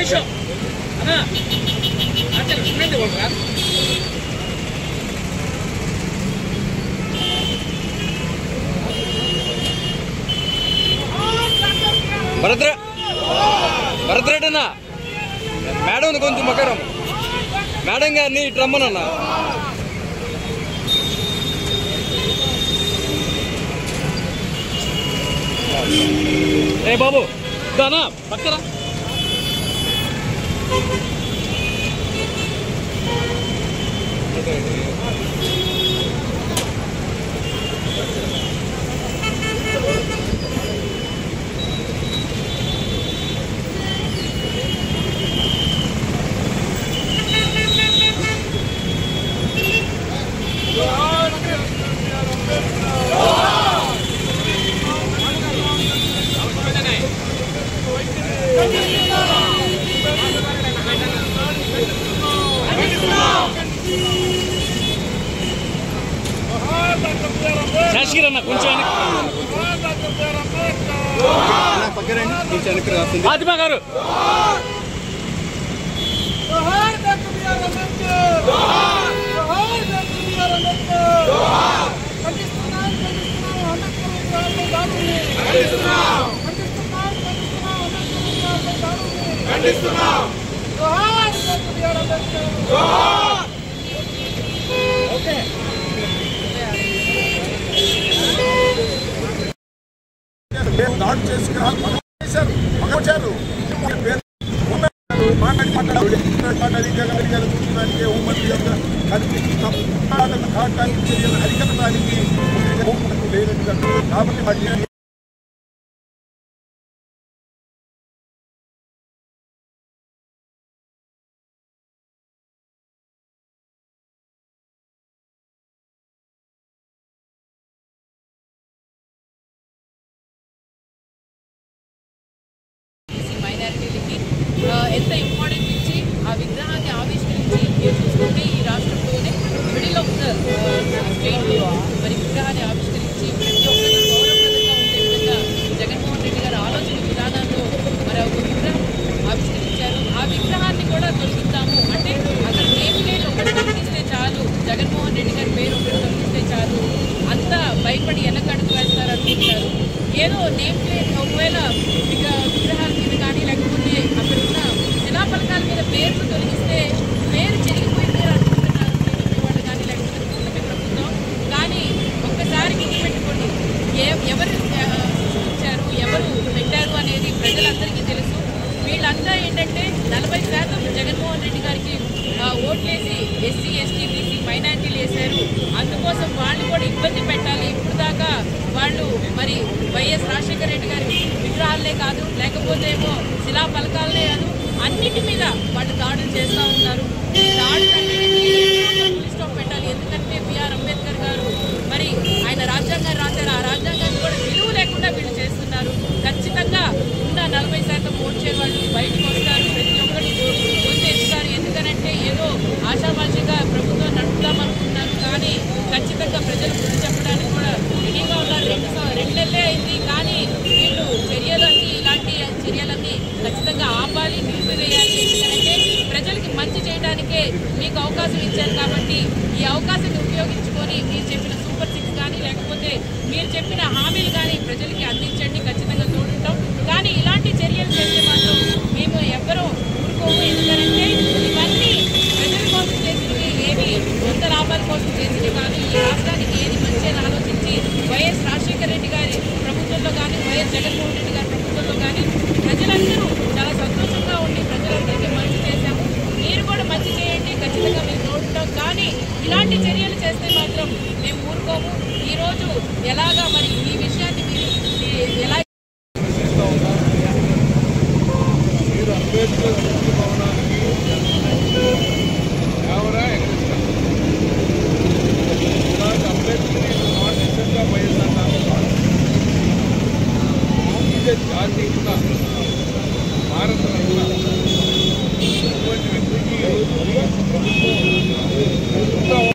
నిమిషం అన్నా భరద్రెడ్డన్నా మేడం కొంచెం మకరం మేడం గారిని ఇటు రమ్మనన్నా. ఏ బాబు దానా పక్కరా శాస్త్రీరన్న కొంచెం ఫాతిమా గారు దాడి చేసుకున్నారు మగొచ్చారు అరికట్టడానికి కాబట్టి ఎంత ఇంపార్టెన్స్ ఇచ్చి ఆ విగ్రహాన్ని ఆవిష్కరించి చూసుకుంటే ఈ రాష్ట్రంలోనే మిడిల్ ఆఫ్ ద స్టేట్లో మరి విగ్రహాన్ని ఆవిష్కరించి ప్రతి ఒక్కరు గౌరవప్రదంగా ఉండే విధంగా జగన్మోహన్ రెడ్డి గారి ఆలోచన విధానాల్లో మరి ఒక విగ్రహం ఆవిష్కరించారు. ఆ విగ్రహాన్ని కూడా తొలగిద్దాము అంటే అక్కడ నేమ్ ప్లేట్ ఒకటి తొలగిస్తే చాలు, జగన్మోహన్ రెడ్డి గారి పేరు ఒకటి తొలగిస్తే చాలు, అంతా భయపడి వెనకడుగు వేస్తారనుకుంటారు. ఏదో నేమ్ ప్లేట్ ఒకవేళ విగ్రహాల మీద కానీ లేకపోతే అక్కడ ఉన్న శిలాఫలకాల మీద పేర్లు తొలగిస్తే పేరు చెరిగిపోయింది అనుకుంటున్నారు వాళ్ళు కానీ లేకపోతే కూటమి ప్రభుత్వం. కానీ ఒక్కసారి గుర్తుపెట్టుకోండి, ఎవరు సృష్టించారు ఎవరు పెట్టారు అనేది ప్రజలందరికీ తెలుసు. వీళ్ళంతా ఏంటంటే 40% జగన్మోహన్ రెడ్డి గారికి ఓట్లేసి ఎస్సీ ఎస్టీ బీసీ మైనారిటీలు వేశారు. అందుకోసం వాళ్ళు కూడా ఇబ్బంది పెట్టాలి. ఇప్పుడు దాకా వాళ్ళు మరి వైఎస్ రాజశేఖర రెడ్డి గారి విగ్రహాలే కాదు లేకపోతే ఏమో శిలా పలకాలనే కాదు అన్నిటి మీద వాళ్ళు దాడులు చేస్తూ ఉన్నారు. ఈ దాడులన్నిటికీ స్టాప్ పెట్టాలి. ఎందుకంటే బిఆర్ అంబేద్కర్ గారు మరి ఆయన రాజ్యాంగాన్ని రాశారు. ఆ రాజ్యాంగాన్ని కూడా విలువ లేకుండా వీళ్ళు చేస్తున్నారు. ఖచ్చితంగా ఉన్న 40% ఓట్చే వాళ్ళు బయటకు వస్తారు. ప్రతి ఒక్కరు గుర్తిస్తారు. ఎందుకనంటే ఏదో ఆశామాషిగా ప్రభుత్వం నడుపుదామనుకున్నారు. కానీ ఖచ్చితంగా ప్రజలు గుర్తు చెప్పడానికి కూడా రెడీగా ఉన్నారు. 2 నెలలే అయింది. కానీ వీళ్ళు చర్యలన్నీ ఇలాంటి చర్యలన్నీ ఖచ్చితంగా ఆపాలి, నిలిపివేయాలి. ఎందుకంటే ప్రజలకి మంచి చేయడానికే మీకు అవకాశం ఇచ్చారు. కాబట్టి ఈ అవకాశాన్ని ఉపయోగించుకొని మీరు చెప్పిన సూపర్ 6 కానీ లేకపోతే మీరు చెప్పిన హామీలు కానీ ప్రజలకి అందించండి. ఖచ్చితంగా తోడుంటాం. కానీ ఇలాంటి చర్యలు చేస్తే మాత్రం మేము ఎవ్వరూ ఊరుకోము. ఎందుకంటే ఇవన్నీ ప్రజల కోసం చేసినవి, ఏవి సొంత లాభాల కోసం చేసినవి కాదు. ఈ రాష్ట్రానికి ఏది మంచి అని ఆలోచించి వైఎస్ రాజశేఖర రెడ్డి గారి ప్రభుత్వంలో కానీ వైఎస్ జగన్మోహన్ రెడ్డి గారి ప్రభుత్వంలో కానీ ప్రజలందరూ చాలా సంతోషంగా ఉండి ప్రజలందరికీ మంచి చేశాము. మీరు కూడా మంచి చేయండి, ఖచ్చితంగా మేము తోడుంటాం. కానీ ఇలాంటి చర్యలు చేస్తే మాత్రం మేము ఊరుకోము. ఈరోజు ఎలాగా మరి ఈ విషయాన్ని మీరు ఎలా